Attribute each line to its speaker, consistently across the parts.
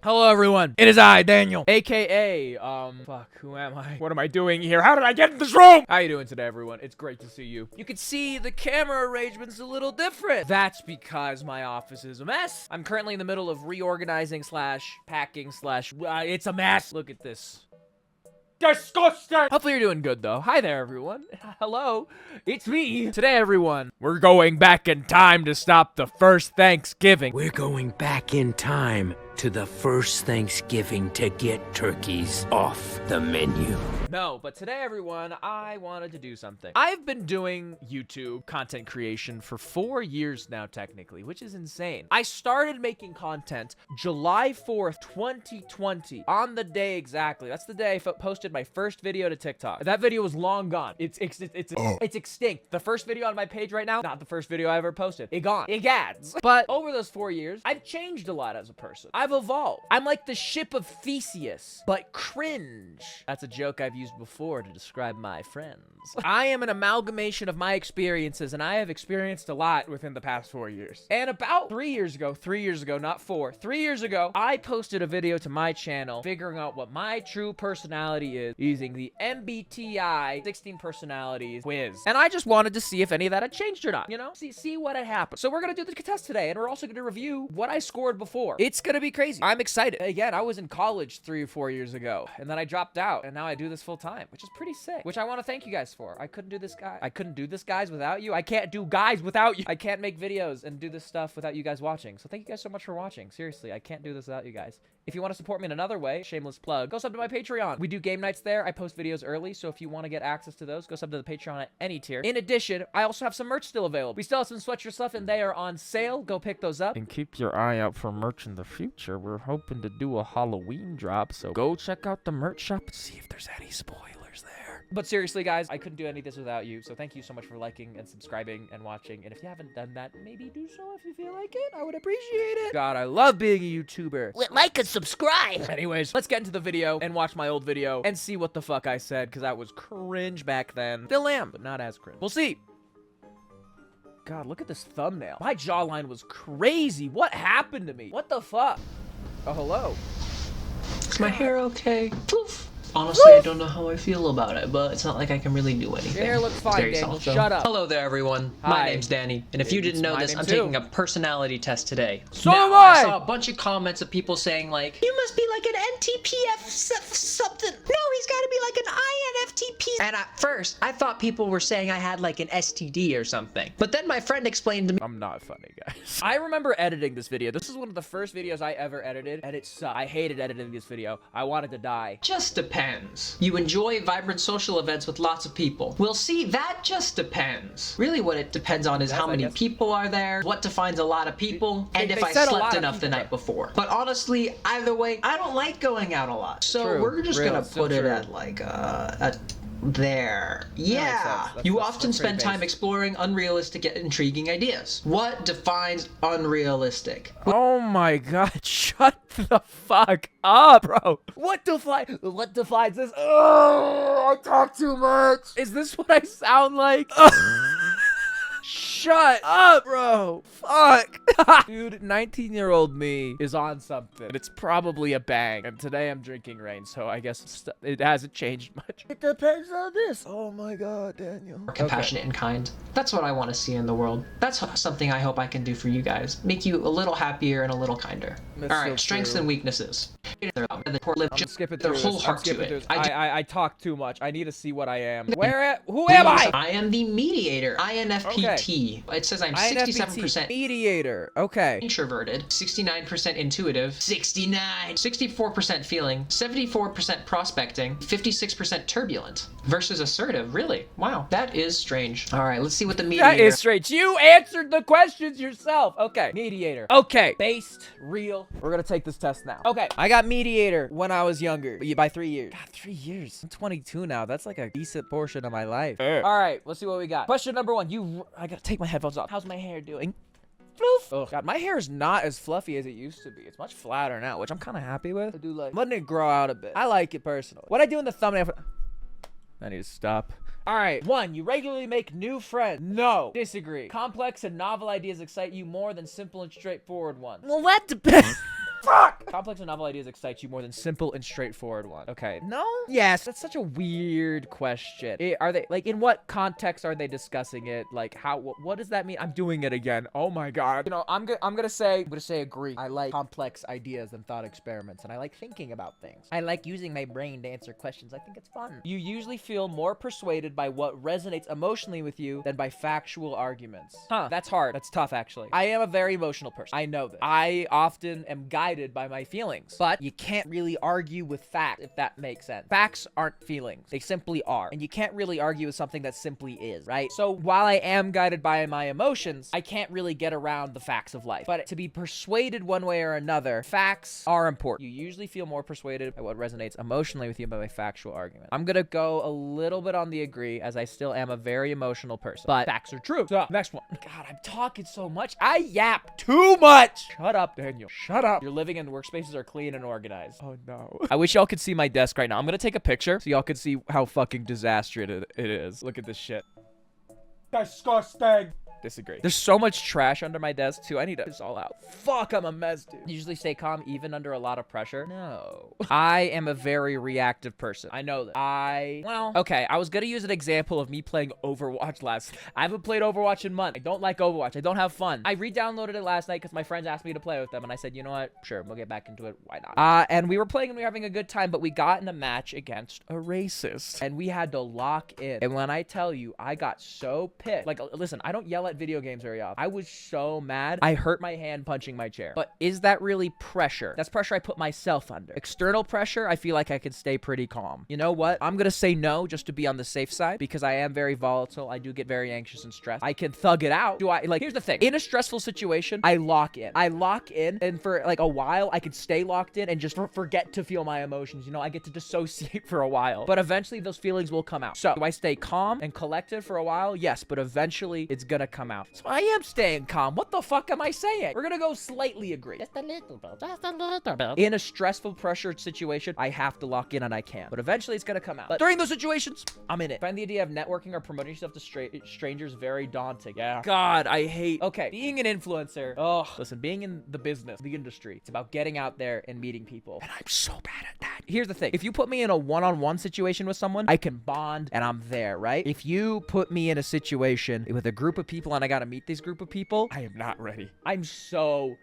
Speaker 1: Hello everyone, it is I, Daniel, aka, fuck, who am I? What am I doing here? How did I get in this room? How you doing today, everyone? It's great to see you. You can see the camera arrangement's a little different. That's because my office is a mess. I'm currently in the middle of reorganizing slash packing slash, it's a mess. Look at this. Disgusting! Hopefully you're doing good, though. Hi there, everyone. Hello, it's me. Today, everyone, we're going back in time to stop the first Thanksgiving.
Speaker 2: We're going back in time to the first Thanksgiving to get turkeys off the menu.
Speaker 1: No, but today, everyone, I wanted to do something. I've been doing YouTube content creation for 4 years now, technically, which is insane. I started making content July 4th, 2020, on the day exactly. That's the day I posted my first video to TikTok. That video was long gone. It's extinct. The first video on my page right now, not the first video I ever posted. It gone. It gads. But over those 4 years, I've changed a lot as a person. I've evolved. I'm like the ship of Theseus, but cringe. That's a joke I've used before to describe my friends. I am an amalgamation of my experiences, and I have experienced a lot within the past 4 years. And about 3 years ago, not 4, 3 years ago, I posted a video to my channel figuring out what my true personality is using the MBTI 16 personalities quiz. And I just wanted to see if any of that had changed or not, you know? See what had happened. So we're gonna do the test today, and we're also gonna review what I scored before. It's gonna be crazy. I'm excited. Again, I was in college 3 or 4 years ago, and then I dropped out, and now I do this full time, which is pretty sick, which I want to thank you guys for. I couldn't do this, guys, without you. I can't do guys without you. I can't make videos and do this stuff without you guys watching. So thank you guys so much for watching. Seriously, I can't do this without you guys. If you want to support me in another way, shameless plug, go sub to my Patreon. We do game nights there. I post videos early, so if you want to get access to those, go sub to the Patreon at any tier. In addition, I also have some merch still available. We still have some sweatshirt stuff, and they are on sale. Go pick those up. And keep your eye out for merch in the future. We're hoping to do a Halloween drop, so go check out the merch shop and see if there's any spoilers there. But seriously, guys, I couldn't do any of this without you, so thank you so much for liking and subscribing and watching. And if you haven't done that, maybe do so if you feel like it. I would appreciate it. God, I love being a YouTuber.
Speaker 3: Like and subscribe.
Speaker 1: Anyways, let's get into the video and watch my old video and see what the fuck I said, because I was cringe back then. Still am, but not as cringe. We'll see. God, look at this thumbnail. My jawline was crazy. What happened to me? What the fuck? Oh, hello.
Speaker 4: Is my hair okay? Poof. Honestly, I don't know how I feel about it, but it's not like I can really do anything.
Speaker 1: Your hair looks fine,
Speaker 4: Very
Speaker 1: Daniel.
Speaker 4: soft, though.
Speaker 1: Shut up.
Speaker 4: Hello there, everyone.
Speaker 1: Hi.
Speaker 4: My name's Danny, and if you didn't know
Speaker 1: my
Speaker 4: this,
Speaker 1: name
Speaker 4: I'm
Speaker 1: too.
Speaker 4: taking a personality test today.
Speaker 1: So
Speaker 4: now,
Speaker 1: am I.
Speaker 4: saw a bunch of comments of people saying, like, you must be like an NTPF something. No, he's gotta be like an INFTP. And at first, I thought people were saying I had like an STD or something. But then my friend explained to me,
Speaker 1: I'm not funny, guys. I remember editing this video. This is one of the first videos I ever edited, and it sucked. I hated editing this video. I wanted to die.
Speaker 4: just depends. You enjoy vibrant social events with lots of people. We'll see, that just depends. Really what it depends on is how many people are there, what defines a lot of people, and if I slept enough the night before. But honestly, either way, I don't like going out a lot. So
Speaker 1: True.
Speaker 4: we're just
Speaker 1: Real,
Speaker 4: gonna
Speaker 1: still
Speaker 4: put it
Speaker 1: true.
Speaker 4: at like, at there. Yeah.
Speaker 1: sense.
Speaker 4: You
Speaker 1: That's
Speaker 4: often spend
Speaker 1: pretty
Speaker 4: time
Speaker 1: basic.
Speaker 4: exploring unrealistic yet intriguing ideas. What defines unrealistic?
Speaker 1: Oh my god, shut the fuck up, bro. What defines this? Oh, I talk too much. Is this what I sound like? Shut up, bro. Fuck. Dude, 19-year-old me is on something. And it's probably a bang. And today I'm drinking rain, so I guess it hasn't changed much. It depends on this. Oh my god, Daniel.
Speaker 4: Compassionate and kind. That's what I want to see in the world. That's something I hope I can do for you guys. Make you a little happier and a little kinder.
Speaker 1: That's
Speaker 4: Alright,
Speaker 1: so
Speaker 4: strengths
Speaker 1: true.
Speaker 4: and weaknesses.
Speaker 1: I'm skipping
Speaker 4: their
Speaker 1: through
Speaker 4: whole
Speaker 1: this.
Speaker 4: heart
Speaker 1: I'm skipping
Speaker 4: to it.
Speaker 1: through this. I talk too much. I need to see what I am. Who am I?
Speaker 4: I am the mediator. INFPT. It says I'm 67%
Speaker 1: mediator. Okay.
Speaker 4: introverted, 69% intuitive, 64% feeling, 74% prospecting, 56% turbulent, versus assertive. Really? Wow. That is strange. All right, let's see what the mediator...
Speaker 1: That is strange. You answered the questions yourself. Okay. Mediator. Okay. Based. Real. We're gonna take this test now. Okay. I got mediator when I was younger. By 3 years. God, 3 years. I'm 22 now. That's like a decent portion of my life. All right. Let's see what we got. Question number 1. I gotta take my headphones off. How's my hair doing? Floof. Oh god, my hair is not as fluffy as it used to be. It's much flatter now, which I'm kind of happy with. I do like letting it grow out a bit. I like it personally. What I do in the thumbnail I need to stop. All right. 1, you regularly make new friends. No. Disagree. Complex and novel ideas excite you more than simple and straightforward ones. Well, that depends. Fuck! Complex and novel ideas excite you more than simple and straightforward ones. Okay. No? Yes. That's such a weird question. Are they, like, in what context are they discussing it? Like, how, what does that mean? I'm doing it again. Oh my God. You know, I'm gonna say agree. I like complex ideas and thought experiments, and I like thinking about things. I like using my brain to answer questions. I think it's fun. You usually feel more persuaded by what resonates emotionally with you than by factual arguments. Huh. That's hard. That's tough, actually. I am a very emotional person. I know this. I often am guided by my feelings, but you can't really argue with facts, if that makes sense. Facts aren't feelings. They simply are. And you can't really argue with something that simply is, right? So while I am guided by my emotions, I can't really get around the facts of life. But to be persuaded one way or another, facts are important. You usually feel more persuaded by what resonates emotionally with you by factual argument. I'm gonna go a little bit on the agree, as I still am a very emotional person, but facts are true. So, next one. God, I'm talking so much. I yap too much. Shut up, Daniel. Shut up. Your living and workspaces are clean and organized. Oh no. I wish y'all could see my desk right now. I'm gonna take a picture so y'all could see how fucking disastrous it is. Look at this shit. Disgusting. Disagree. There's so much trash under my desk too. I need to get this all out. Fuck, I'm a mess, dude. Usually stay calm even under a lot of pressure. No. I am a very reactive person. I know that. Well, okay. I was gonna use an example of me playing Overwatch last. I haven't played Overwatch in months. I don't like Overwatch. I don't have fun. I re-downloaded it last night because my friends asked me to play with them, and I said, you know what? Sure, we'll get back into it. Why not? And we were playing and we were having a good time, but we got in a match against a racist, and we had to lock in. And when I tell you, I got so pissed. Like, listen, I don't yell at video games very often. I was so mad. I hurt my hand punching my chair. But is that really pressure? That's pressure I put myself under. External pressure, I feel like I can stay pretty calm. You know what? I'm gonna say no just to be on the safe side because I am very volatile. I do get very anxious and stressed. I can thug it out. Here's the thing. In a stressful situation, I lock in. And for like a while, I can stay locked in and just forget to feel my emotions. You know, I get to dissociate for a while. But eventually those feelings will come out. So, do I stay calm and collected for a while? Yes, but eventually it's gonna come out. So I am staying calm. What the fuck am I saying? We're gonna go slightly agree. Just a little bit. Just a little bit. In a stressful, pressured situation, I have to lock in and I can. But eventually it's gonna come out. But during those situations, I'm in it. I find the idea of networking or promoting yourself to strangers very daunting. Yeah. God, I hate... Okay, being an influencer. Oh, listen, being in the business, the industry, it's about getting out there and meeting people. And I'm so bad at that. Here's the thing. If you put me in a one-on-one situation with someone, I can bond and I'm there, right? If you put me in a situation with a group of people and I gotta meet this group of people, I am not ready. I'm so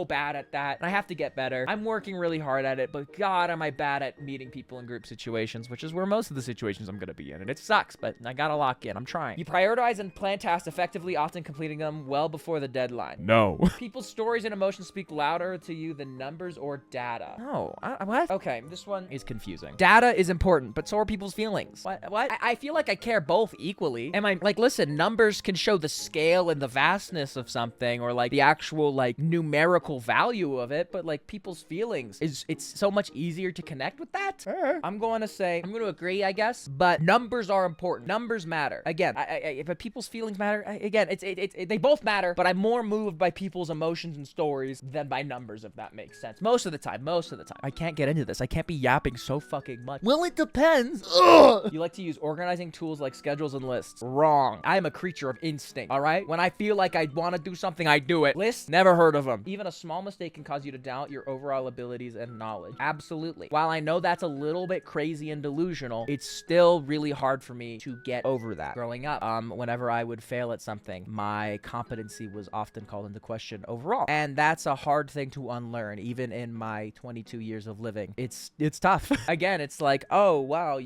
Speaker 1: bad at that, and I have to get better. I'm working really hard at it, but God, am I bad at meeting people in group situations, which is where most of the situations I'm gonna be in, and it sucks, but I gotta lock in. I'm trying. You prioritize and plan tasks effectively, often completing them well before the deadline. No. People's stories and emotions speak louder to you than numbers or data. No. What? Okay, this one is confusing. Data is important, but so are people's feelings. What? I feel like I care both equally. Am I, like, listen, numbers can show the scale and the vastness of something, or like the actual, like, numerical value of it, but like people's feelings it's so much easier to connect with that. I'm going to agree, I guess, but numbers are important. Numbers matter. Again, if people's feelings matter, again, they both matter, but I'm more moved by people's emotions and stories than by numbers, if that makes sense. Most of the time. I can't get into this. I can't be yapping so fucking much. Well, it depends. Ugh. You like to use organizing tools like schedules and lists. Wrong. I am a creature of instinct, all right? When I feel like I want to do something, I do it. Lists? Never heard of them. Even a small mistake can cause you to doubt your overall abilities and knowledge. Absolutely. While I know that's a little bit crazy and delusional, it's still really hard for me to get over that. Growing up, whenever I would fail at something, my competency was often called into question overall. And that's a hard thing to unlearn, even in my 22 years of living. It's tough. Again, it's like, oh, wow,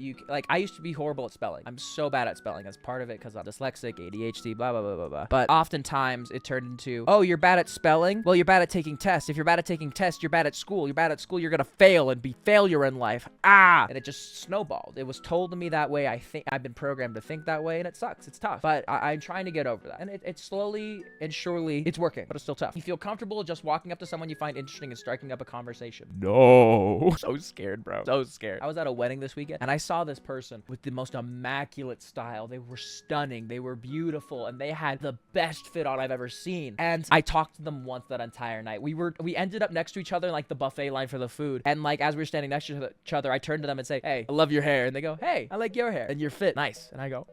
Speaker 1: I used to be horrible at spelling. I'm so bad at spelling as part of it because I'm dyslexic, ADHD, blah, blah, blah, blah, blah. But oftentimes it turned into, oh, you're bad at spelling? Well, you're bad at taking tests. If you're bad at taking tests, you're bad at school. You're bad at school, you're gonna fail and be failure in life. And it just snowballed. It was told to me that way. I think I've been programmed to think that way, and it sucks. It's tough. But I'm trying to get over that. And it's slowly and surely, it's working, but it's still tough. You feel comfortable just walking up to someone you find interesting and striking up a conversation? No. So scared, bro. So scared. I was at a wedding this weekend, and I saw this person with the most immaculate style. They were stunning. They were beautiful, and they had the best fit on I've ever seen. And I talked to them once that entire night. We ended up next to each other in like the buffet line for the food. And like as we were standing next to each other, I turned to them and say, hey, I love your hair. And they go, hey, I like your hair and your fit. Nice. And I go,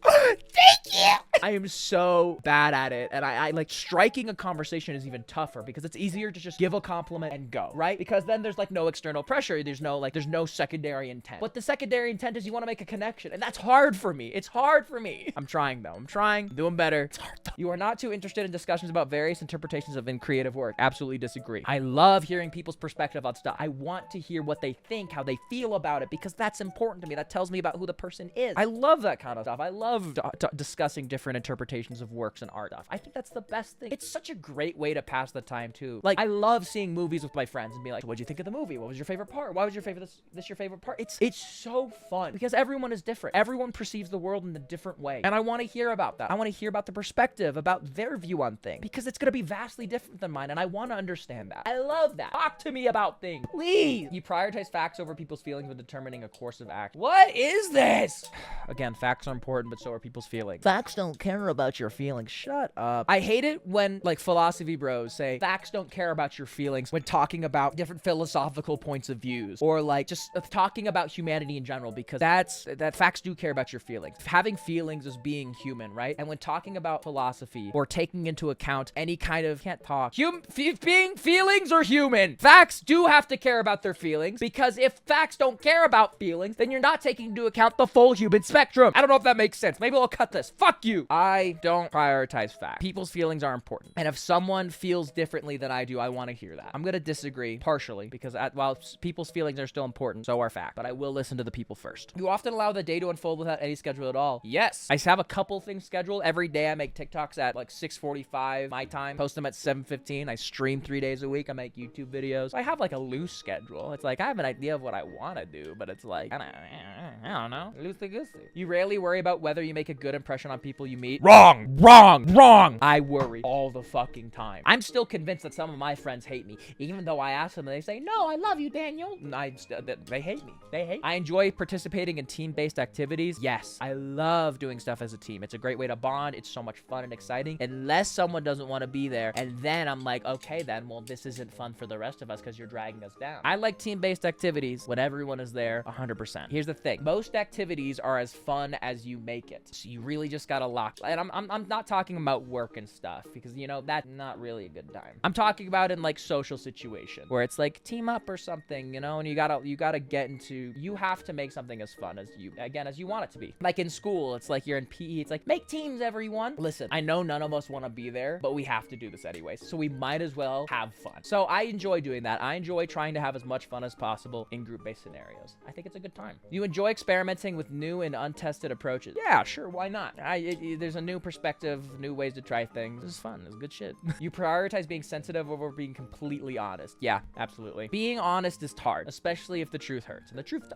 Speaker 1: thank you. I am so bad at it. And I like striking a conversation is even tougher because it's easier to just give a compliment and go, right? Because then there's like no external pressure. There's no secondary intent. But the secondary intent is you want to make a connection. And that's hard for me. It's hard for me. I'm trying though. I'm doing better. It's hard though. You are not too interested in discussions about various interpretations of in creative work. Absolutely disagree. I love hearing people's perspective on stuff. I want to hear what they think, how they feel about it, because that's important to me. That tells me about who the person is. I love that kind of stuff. I love discussing different interpretations of works and art stuff. I think that's the best thing. It's such a great way to pass the time too. Like, I love seeing movies with my friends and be like, what'd you think of the movie? What was your favorite part? Why was your favorite this your favorite part? It's so fun because everyone is different. Everyone perceives the world in a different way. And I want to hear about that. I want to hear about the perspective, about their view on things, because it's going to be vastly different than mine. And I want to understand that. I love that. Talk to me about things, please. You prioritize facts over people's feelings when determining a course of action. What is this? Again, facts are important, but so are people's feelings. Facts don't care about your feelings. Shut up. I hate it when like philosophy bros say facts don't care about your feelings when talking about different philosophical points of views, or like just talking about humanity in general, because that facts do care about your feelings. Having feelings is being human, right? And when talking about philosophy or taking into account any kind of being feelings or human, facts do have to care about their feelings, because if facts don't care about feelings, then you're not taking into account the full human spectrum. I don't know if that makes sense. Maybe I'll cut this. Fuck you. I don't prioritize facts. People's feelings are important. And if someone feels differently than I do, I want to hear that. I'm going to disagree partially because while people's feelings are still important, so are facts. But I will listen to the people first. You often allow the day to unfold without any schedule at all. Yes. I have a couple things scheduled. Every day I make TikToks at like 6:45 my time. Post them at 7:15. I stream 3 days a week. I make YouTube videos. I have like a loose schedule. It's like I have an idea of what I want to do, but it's like, I don't know. Loosey-goosey. You rarely worry about whether you make a good impression on people you meet. Wrong. I worry all the fucking time. I'm still convinced that some of my friends hate me, even though I ask them and they say, no, I love you, Daniel. They hate me. I enjoy participating in team-based activities. Yes, I love doing stuff as a team. It's a great way to bond. It's so much fun and exciting, unless someone doesn't want to be there. And then I'm like, okay, then, well, this isn't fun for the rest of us because you're dragging us down. I like team-based activities when everyone is there 100%. Here's the thing. Most activities are as fun as you make it. So you really just gotta lock. And I'm not talking about work and stuff, because, you know, that's not really a good time. I'm talking about in like social situation where it's like team up or something, you know, and you gotta get into, you have to make something as fun as you want it to be. Like in school, it's like you're in PE, it's like, make teams, everyone. Listen, I know none of us want to be there, but we have to do this anyway, so we might as well have fun. So I enjoy doing that. I enjoy trying to have as much fun as possible in group-based scenarios. I think it's a good time. You enjoy experimenting with new and untested approaches. Yeah, sure, why not? There's a new perspective, new ways to try things. This is fun. It's good shit. You prioritize being sensitive over being completely honest. Yeah, absolutely. Being honest is hard, especially if the truth hurts. And the truth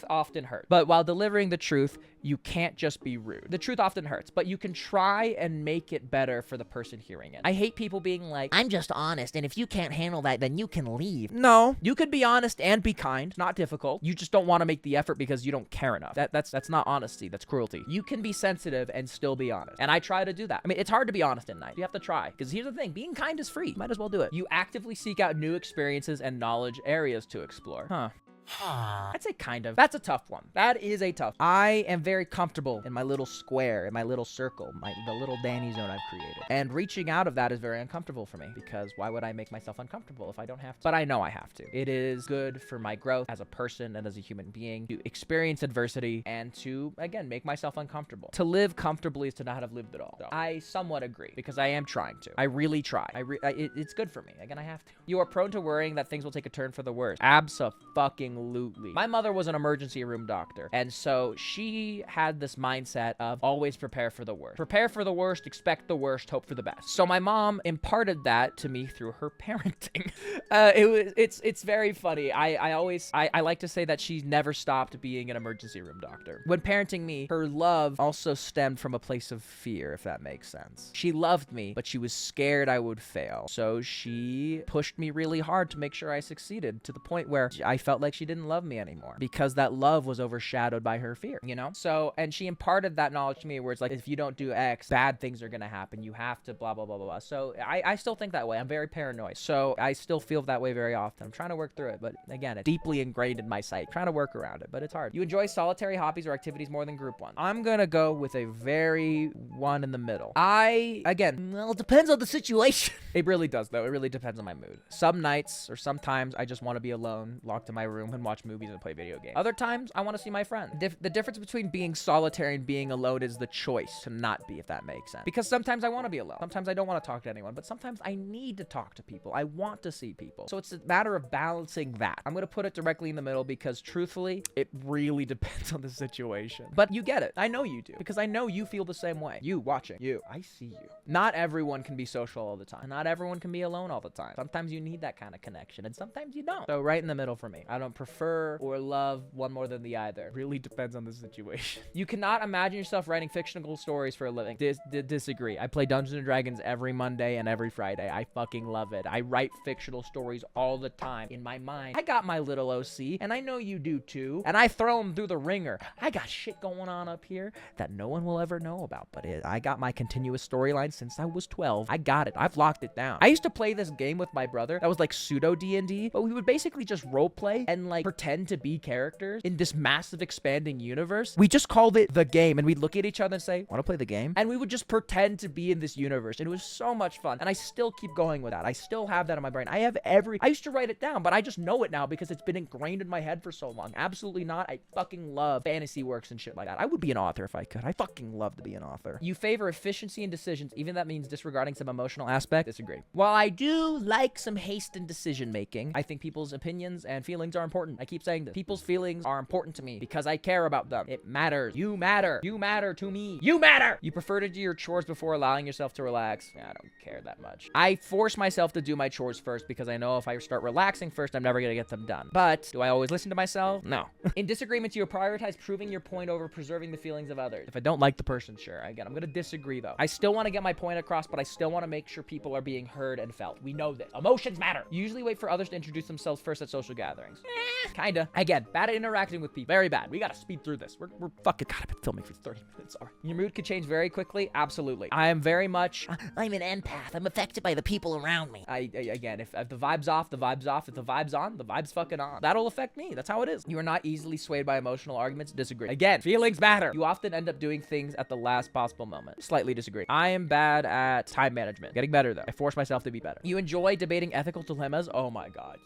Speaker 1: often hurts. But while delivering the truth, you can't just be rude. The truth often hurts, but you can try and make it better for the person hearing it. I hate people being like, I'm just honest, and if you can't handle that, then you can leave. No, you could be honest and be kind. Not difficult. You just don't want to make the effort because you don't care enough. That's not honesty. That's cruelty. You can be sensitive and still be honest. And I try to do that. I mean, it's hard to be honest at night. You have to try. Because here's the thing. Being kind is free. Might as well do it. You actively seek out new experiences and knowledge areas to explore. I'd say kind of. That's a tough one. That is a tough. I am very comfortable in my little square, in my little circle, the little Danny zone I've created. And reaching out of that is very uncomfortable for me, because why would I make myself uncomfortable if I don't have to? But I know I have to. It is good for my growth as a person and as a human being to experience adversity and to, again, make myself uncomfortable. To live comfortably is to not have lived at all. So I somewhat agree, because I am trying to. I really try. It's good for me. Again, I have to. You are prone to worrying that things will take a turn for the worse. Absolutely. My mother was an emergency room doctor, and so she had this mindset of always prepare for the worst. Prepare for the worst, expect the worst, hope for the best. So my mom imparted that to me through her parenting. It's very funny. I like to say that she never stopped being an emergency room doctor. When parenting me, her love also stemmed from a place of fear, if that makes sense. She loved me, but she was scared I would fail. So she pushed me really hard to make sure I succeeded, to the point where I felt like she didn't love me anymore because that love was overshadowed by her fear, you know? So, and she imparted that knowledge to me where it's like, if you don't do X, bad things are gonna happen. You have to blah, blah, blah, blah, blah. So I still think that way. I'm very paranoid. So I still feel that way very often. I'm trying to work through it, but again, it's deeply ingrained in my psyche. Trying to work around it, but it's hard. You enjoy solitary hobbies or activities more than group ones? I'm gonna go with a very one in the middle. Again, well, it depends on the situation. It really does, though. It really depends on my mood. Some nights or sometimes I just want to be alone, locked in my room and watch movies and play video games. Other times I want to see my friends. The difference between being solitary and being alone is the choice to not be, if that makes sense. Because sometimes I want to be alone. Sometimes I don't want to talk to anyone, but sometimes I need to talk to people. I want to see people. So it's a matter of balancing that. I'm going to put it directly in the middle because truthfully, it really depends on the situation. But you get it. I know you do because I know you feel the same way. You watching. You. I see you. Not everyone can be social all the time. Not everyone can be alone all the time. Sometimes you need that kind of connection and sometimes you don't. So right in the middle for me. I don't prefer or love one more than the other. Really depends on the situation. You cannot imagine yourself writing fictional stories for a living. Disagree. I play Dungeons and Dragons every Monday and every Friday. I fucking love it. I write fictional stories all the time in my mind. I got my little OC and I know you do too. And I throw them through the ringer. I got shit going on up here that no one will ever know about, but I got my continuous storyline since I was 12. I got it. I've locked it down. I used to play this game with my brother that was like pseudo D&D, but we would basically just role play and like pretend to be characters in this massive expanding universe. We just called it the game and we'd look at each other and say, want to play the game? And we would just pretend to be in this universe. And it was so much fun. And I still keep going with that. I still have that in my brain. I used to write it down, but I just know it now because it's been ingrained in my head for so long. Absolutely not. I fucking love fantasy works and shit like that. I would be an author if I could. I fucking love to be an author. You favor efficiency in decisions, even if that means disregarding some emotional aspect. Disagree. While I do like some haste in decision making, I think people's opinions and feelings are important. I keep saying this. People's feelings are important to me because I care about them. It matters. You matter. You matter to me. You matter. You prefer to do your chores before allowing yourself to relax. I don't care that much. I force myself to do my chores first because I know if I start relaxing first, I'm never gonna get them done. But do I always listen to myself? No. In disagreements, you prioritize proving your point over preserving the feelings of others. If I don't like the person, sure. Again, I'm gonna disagree though. I still want to get my point across, but I still want to make sure people are being heard and felt. We know that. Emotions matter. You usually wait for others to introduce themselves first at social gatherings. Kinda. Again, bad at interacting with people. Very bad. We gotta speed through this. We're fucking God, I've been filming for 30 minutes already. Your mood could change very quickly. Absolutely. I am very much, I'm an empath. I'm affected by the people around me. Again, if the vibe's off, the vibe's off. If the vibe's on, the vibe's fucking on. That'll affect me. That's how it is. You are not easily swayed by emotional arguments. Disagree. Again, feelings matter. You often end up doing things at the last possible moment. Slightly disagree. I am bad at time management. Getting better though. I force myself to be better. You enjoy debating ethical dilemmas? Oh my God.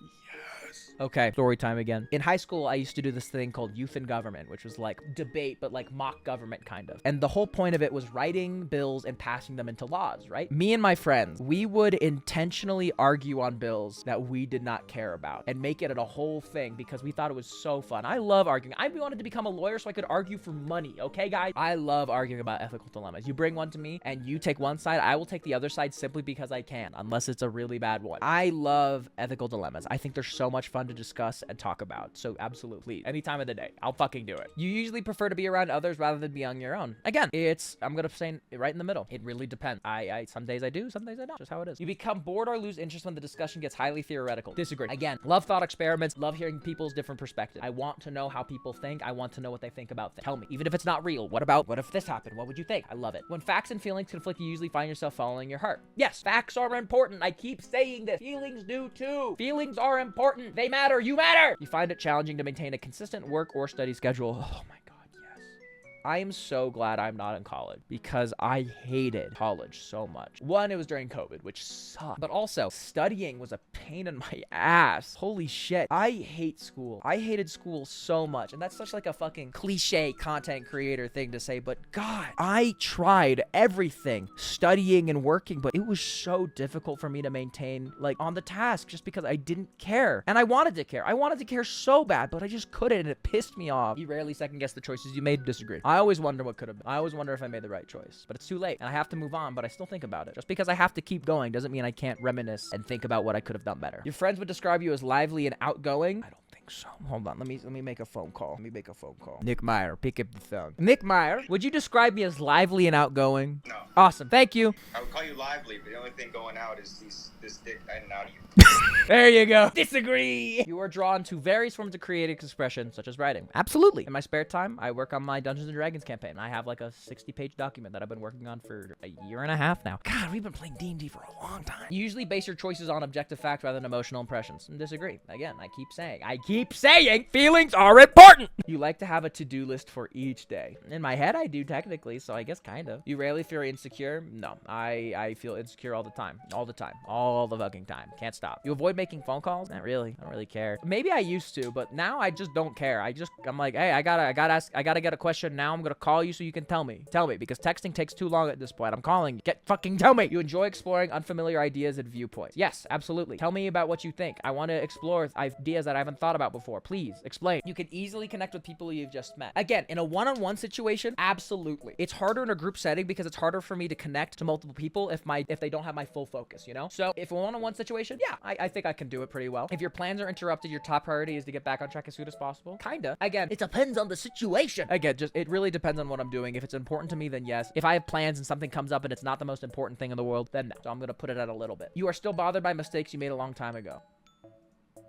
Speaker 1: Okay, story time again. In high school, I used to do this thing called Youth in Government, which was like debate, but like mock government kind of. And the whole point of it was writing bills and passing them into laws, right? Me and my friends, we would intentionally argue on bills that we did not care about and make it a whole thing because we thought it was so fun. I love arguing. I wanted to become a lawyer so I could argue for money, okay, guys? I love arguing about ethical dilemmas. You bring one to me and you take one side, I will take the other side simply because I can, unless it's a really bad one. I love ethical dilemmas. I think they're so much fun to discuss and talk about. So absolutely, any time of the day, I'll fucking do it. You usually prefer to be around others rather than be on your own. Again, I'm gonna say right in the middle. It really depends. Some days I do, some days I don't. Just how it is. You become bored or lose interest when the discussion gets highly theoretical. Disagree. Again, love thought experiments, love hearing people's different perspectives. I want to know how people think. I want to know what they think about things. Tell me, even if it's not real. What if this happened? What would you think? I love it. When facts and feelings conflict, you usually find yourself following your heart. Yes, facts are important. I keep saying this. Feelings do too. Feelings are important. They matter. You matter. You find it challenging to maintain a consistent work or study schedule. Oh my God, yes. I am so glad I'm not in college because I hated college so much. One, it was during COVID, which sucked. But also, studying was a pain in my ass. Holy shit. I hate school. I hated school so much. And that's such like a fucking cliche content creator thing to say. But God, I tried everything, studying and working, but it was so difficult for me to maintain like on the task just because I didn't care. And I wanted to care. I wanted to care so bad, but I just couldn't and it pissed me off. You rarely second guess the choices you made. Disagree. I always wonder what could have been. I always wonder if I made the right choice, but it's too late and I have to move on, but I still think about it. Just because I have to keep going doesn't mean I can't reminisce and think about what I could have done better. Your friends would describe you as lively and outgoing. I don't think so. Hold on, let me make a phone call. Nick Meyer, pick up the phone. Nick Meyer, would you describe me as lively and outgoing?
Speaker 3: No.
Speaker 1: Awesome, thank you.
Speaker 3: I would call you lively, but the only thing going out is this dick in and out of you.
Speaker 1: There you go. Disagree. You are drawn to various forms of creative expression, such as writing. Absolutely. In my spare time, I work on my Dungeons & Dragons campaign. I have like a 60-page document that I've been working on for a year and a half now. God, we've been playing D&D for a long time. You usually base your choices on objective facts rather than emotional impressions. Disagree. Again, I keep saying feelings are important. You like to have a to-do list for each day. In my head, I do technically, so I guess kind of. You rarely feel insecure? No, I feel insecure all the time. All the fucking time. Can't stop. You avoid making phone calls? Not really. I don't really care. Maybe I used to, but now I just don't care. I'm like, hey, I gotta get a question now. I'm gonna call you so you can tell me, because texting takes too long at this point. I'm calling. Tell me. You enjoy exploring unfamiliar ideas and viewpoints. Yes, absolutely. Tell me about what you think. I want to explore ideas that I haven't thought about before. Please explain. You can easily connect with people you've just met. Again, in a one-on-one situation, absolutely. It's harder in a group setting because it's harder for me to connect to multiple people if they don't have my full focus, you know? So if a one-on-one situation, yeah, I think I can do it pretty well. If your plans are interrupted, your top priority is to get back on track as soon as possible. Kinda. Again, it depends on the situation. Again, it really depends on what I'm doing. If it's important to me, then yes. If I have plans and something comes up and it's not the most important thing in the world, then no. So I'm gonna put it at a little bit. You are still bothered by mistakes you made a long time ago.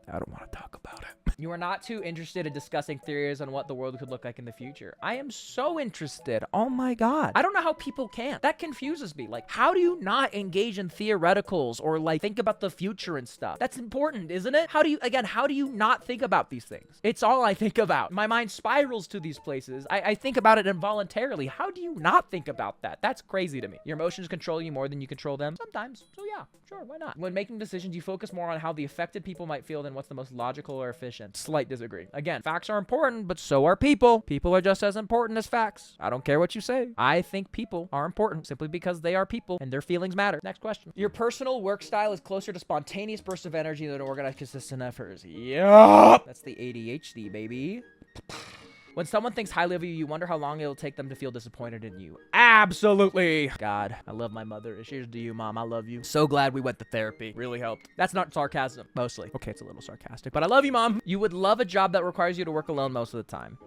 Speaker 1: I don't want to talk about it. You are not too interested in discussing theories on what the world could look like in the future. I am so interested. Oh my God. I don't know how people can. That confuses me. Like, how do you not engage in theoreticals or like think about the future and stuff? That's important, isn't it? How do you not think about these things? It's all I think about. My mind spirals to these places. I think about it involuntarily. How do you not think about that? That's crazy to me. Your emotions control you more than you control them. Sometimes. So yeah, sure, why not? When making decisions, you focus more on how the affected people might feel than what's the most logical or efficient. Slight disagree. Again, facts are important, but so are people. People are just as important as facts. I don't care what you say. I think people are important simply because they are people and their feelings matter. Next question. Your personal work style is closer to spontaneous bursts of energy than organized, consistent efforts. Yup. That's the ADHD, baby. When someone thinks highly of you, you wonder how long it'll take them to feel disappointed in you. Absolutely. God, I love my mother. Cheers to you, Mom. I love you. So glad we went to therapy. Really helped. That's not sarcasm. Mostly. Okay, it's a little sarcastic, but I love you, Mom. You would love a job that requires you to work alone most of the time.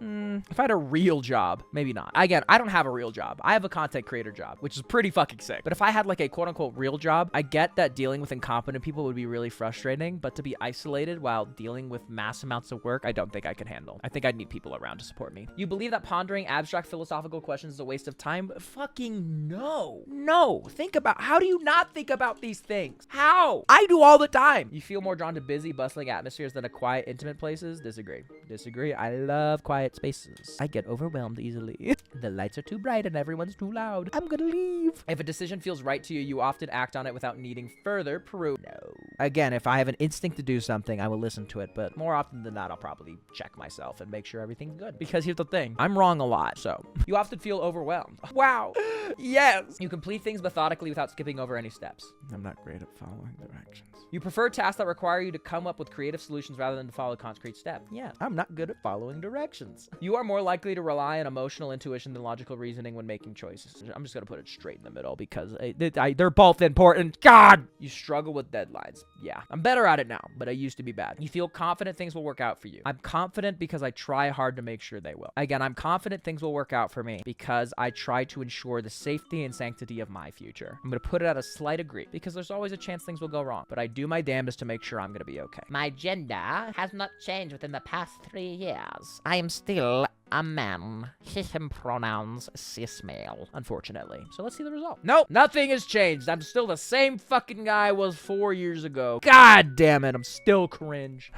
Speaker 1: If I had a real job, maybe not. Again, I don't have a real job. I have a content creator job, which is pretty fucking sick. But if I had like a quote unquote real job, I get that dealing with incompetent people would be really frustrating, but to be isolated while dealing with mass amounts of work, I don't think I could handle. I think I'd need people around to support me. You believe that pondering abstract philosophical questions is a waste of time? Fucking no. No. Think about, how do you not think about these things? How? I do all the time. You feel more drawn to busy, bustling atmospheres than to quiet, intimate places? Disagree. Disagree. I love quiet spaces. I get overwhelmed easily. The lights are too bright and everyone's too loud. I'm gonna leave. If a decision feels right to you, you often act on it without needing further proof. No. Again, if I have an instinct to do something, I will listen to it, but more often than not, I'll probably check myself and make sure everything's good. Because here's the thing. I'm wrong a lot, so. You often feel overwhelmed. Wow. Yes. You complete things methodically without skipping over any steps. I'm not great at following directions. You prefer tasks that require you to come up with creative solutions rather than to follow a concrete step. Yeah, I'm not good at following directions. You are more likely to rely on emotional intuition than logical reasoning when making choices. I'm just gonna put it straight in the middle because they're both important. God! You struggle with deadlines. Yeah, I'm better at it now, but I used to be bad. You feel confident things will work out for you. I'm confident because I try hard to make sure they will. Again, I'm confident things will work out for me because I try to ensure the safety and sanctity of my future. I'm gonna put it at a slight agree because there's always a chance things will go wrong, but I do my damnedest to make sure I'm gonna be okay. My gender has not changed within the past 3 years. I am still a man. Him pronouns cis male, unfortunately. So let's see the result. Nope, nothing has changed. I'm still the same fucking guy I was 4 years ago. God damn it, I'm still cringe.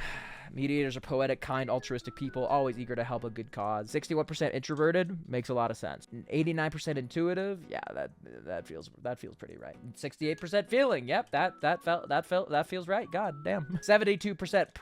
Speaker 1: Mediators are poetic, kind, altruistic people, always eager to help a good cause. 61% introverted makes a lot of sense. 89% intuitive, yeah, that feels pretty right. 68% feeling, yep, that feels right. God damn. 72%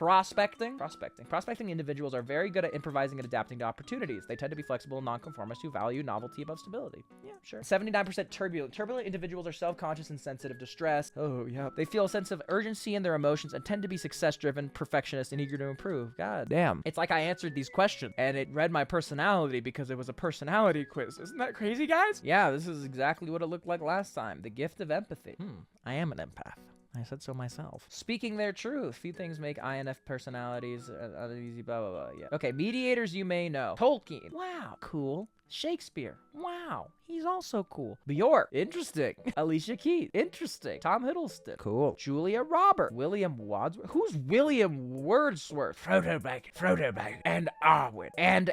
Speaker 1: prospecting individuals are very good at improvising and adapting to opportunities. They tend to be flexible and nonconformists who value novelty above stability. Yeah, sure. 79% turbulent individuals are self-conscious and sensitive to stress. Oh yeah, they feel a sense of urgency in their emotions and tend to be success-driven, perfectionist, and eager to improve. God damn. It's like I answered these questions and it read my personality because it was a personality quiz. Isn't that crazy, guys? Yeah, this is exactly what it looked like last time. The gift of empathy. I am an empath. I said so myself. Speaking their truth. Few things make INF personalities uneasy, blah, blah, blah. Yeah. Okay, mediators you may know. Tolkien. Wow. Cool. Shakespeare. Wow. He's also cool. Bjork. Interesting. Alicia Keys. Interesting. Tom Hiddleston. Cool. Julia Roberts. William Wadsworth. Who's William Wordsworth? Frodo Baggins. And Arwen. And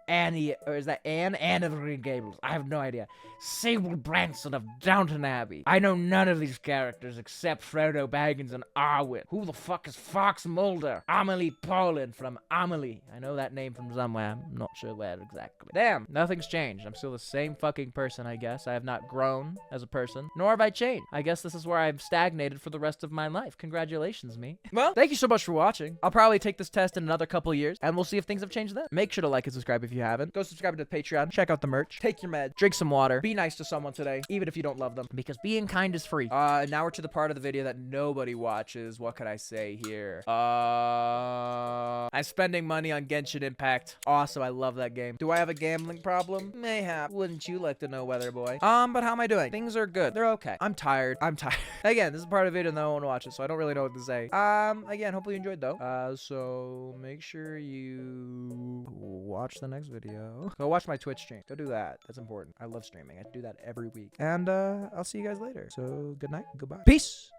Speaker 1: Annie, or is that Anne? Anne of the Green Gables. I have no idea. Sable Branson of Downton Abbey. I know none of these characters except Frodo Baggins and Arwen. Who the fuck is Fox Mulder? Amelie Poulain from Amelie. I know that name from somewhere. I'm not sure where exactly. Damn, nothing's changed. I'm still the same fucking person, I guess. I have not grown as a person, nor have I changed. I guess this is where I've stagnated for the rest of my life. Congratulations, me. Well, thank you so much for watching. I'll probably take this test in another couple years, and we'll see if things have changed then. Make sure to like and subscribe if you haven't. Go subscribe to the Patreon. Check out the merch. Take your meds. Drink some water. Be nice to someone today, even if you don't love them, because being kind is free. Now we're to the part of the video that nobody watches. What could I say here? I'm spending money on Genshin Impact. Awesome. I love that game. Do I have a gambling problem? Mayhap. Wouldn't you like to know, Weather Boy? But how am I doing? Things are good. They're okay. I'm tired. Again, this is part of the video no one watches, so I don't really know what to say. Again, hopefully you enjoyed though. So make sure you watch the next video. Go watch my Twitch stream. Go do that. That's important. I love streaming. I do that every week. And I'll see you guys later. So good night. Goodbye. Peace.